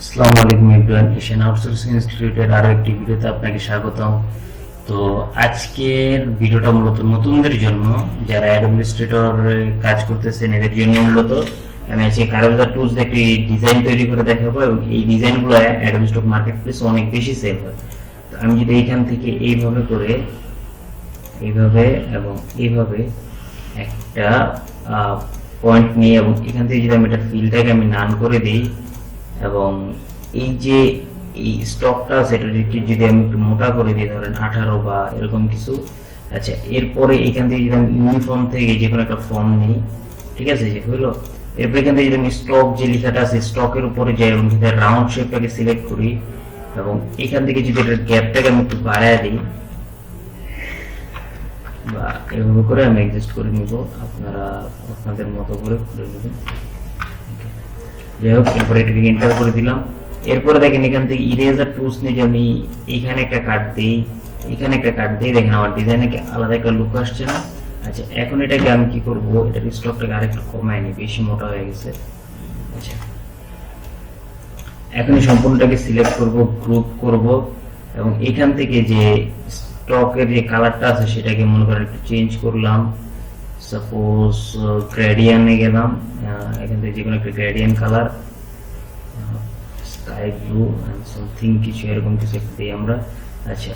আসসালামু আলাইকুম everyone, Asian outsourcing ইনস্টিটিউটের আরো একটি ভিডিওতে আপনাকে স্বাগতম। তো আজকের ভিডিওটা মূলত নতুনদের জন্য, যারা অ্যাডমিনিস্ট্রেটর কাজ করতেছেন এদের জন্য মূলত। আমি আজকে কারোজার টুলস একটি ডিজাইন তৈরি করে দেখাবো এবং এই ডিজাইনগুলো অ্যাডোবি স্টক মার্কেটপ্লেসে অনেক বেশি সেল হয়। তো আমি যদি এইখান থেকে এইভাবে করে এইভাবে এবং এইভাবে একটা পয়েন্ট নিই এবং এখান থেকে যদি আমি এটা ফিলটাকে আমি নান করে দিই এবং এই যে এই স্টকটা আছে এটা যদি আমি একটু মোটা করে দিই, ধরেন 18 বা এরকম কিছু। আচ্ছা, এরপরে এখান থেকে যদি আমি ইউনিফর্ম থেকে যে কোনো একটা ফর্ম নিই, ঠিক আছে, যে হলো। এরপর এখান থেকে যদি আমি স্টক যে লেখাটা আছে স্টকের উপরে যাই এবং রাউন্ড শেপটাকে সিলেক্ট করি এবং এখান থেকে যদি এটার গ্যাপটাকে আমি একটু বাড়ায় দিই বা এভাবে করে আমি অ্যাডজাস্ট করে নিব, আপনারা আপনাদের মতো করে নেবেন। যাই হোক, এরপরে এটাকে এন্টার করে দিলাম। এরপরে দেখেন এখান থেকে ইরেজার টুলস নিয়ে আমি এখানে একটা কাট দিই, এখানে একটা কাট দিই, দেখেন আমার ডিজাইনে আলাদা একটা লুক আসছে না। আচ্ছা, এখন এটাকে আমি কি করব, এটার স্টকটাকে আরেকটু কমায় নিই, বেশি মোটা হয়ে গেছে। আচ্ছা, এখন এই সম্পূর্ণটাকে সিলেক্ট করব, গ্রুপ করব এবং এখান থেকে যে স্টকের যে কালারটা আছে সেটাকে মনে করেন একটু চেঞ্জ করলাম। সাপোজ গ্রেডিয়ানে গেলাম, এখান থেকে যে কোনো একটা gradient colour, sky blue and something কিছু এরকম কিছু একটা দিই আমরা। আচ্ছা,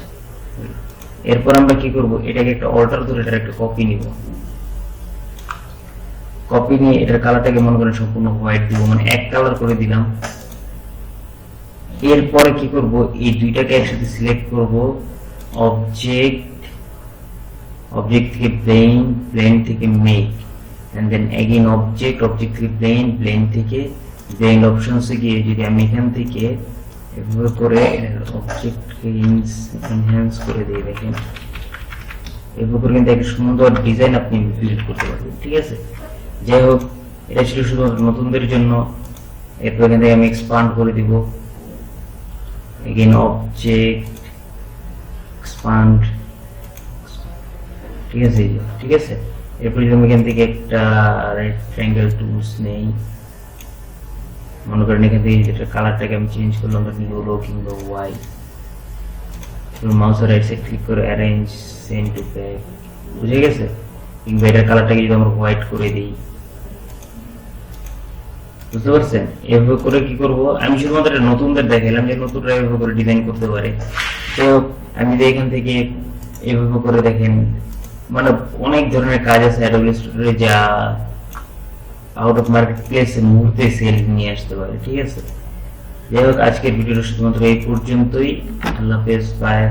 এরপর আমরা কি করব, এটাকে একটা অল্টার ধরে এটার একটা কপি নিব। কপি নিয়ে এটার কালারটাকে মনে করেন সম্পূর্ণ হোয়াইট দিব, মানে এক কালার করে দিলাম। এরপরে কি করব, এই দুইটাকে একসাথে সিলেক্ট করব, অবজেক্ট থেকে প্লেন থেকে make, and then again object থেকে প্লেন থেকে ব্লেন্ড অপশনসে গিয়ে যদি আমি এখান থেকে এভাবে করে অবজেক্টকে এনহ্যান্স করে দিই, দেখেন এভাবে করে কিন্তু একটা সুন্দর ডিজাইন আপনি বিল্ড করতে পারবেন, ঠিক আছে। যাই হোক, এটা ছিল শুধুমাত্র নতুনদের জন্য। এরপর এখান থেকে আমি এক্সপান্ড করে দিব, এগেইন অবজেক্ট এক্সপান্ড, ঠিক আছে, ঠিক আছে। এরপর আমি এখান থেকে একটা রাইট ট্রায়াঙ্গেল টুলস নেই, মনে করেন এখান থেকে যেটা কালারটাকে আমি চেঞ্জ করলাম ইয়েলো কিংবা হোয়াইট, মাউসের রাইট সাইড ক্লিক করে অ্যারেঞ্জ সেন্ড টু ব্যাক, বুঝে গেছে। কিংবা এটার কালারটাকে যদি আমরা হোয়াইট করে দিই, বুঝতে পারছেন। এভাবে করে কি করব, আমি শুধুমাত্র নতুনদের দেখাইলাম যে নতুনরা এভাবে করে ডিজাইন করতে পারে। তো আমি যদি এখান থেকে এভাবে করে দেখেন, মানে অনেক ধরনের কাজ আছে অ্যাডোবি স্টুডিওতে যা আউট অফ মার্কেট প্লেসে মুহূর্তে সেল নিয়ে আসতে পারে, ঠিক আছে। যাই হোক, আজকের ভিডিওটা শুধুমাত্র এই পর্যন্তই। আল্লাহ হাফেজ, বাই।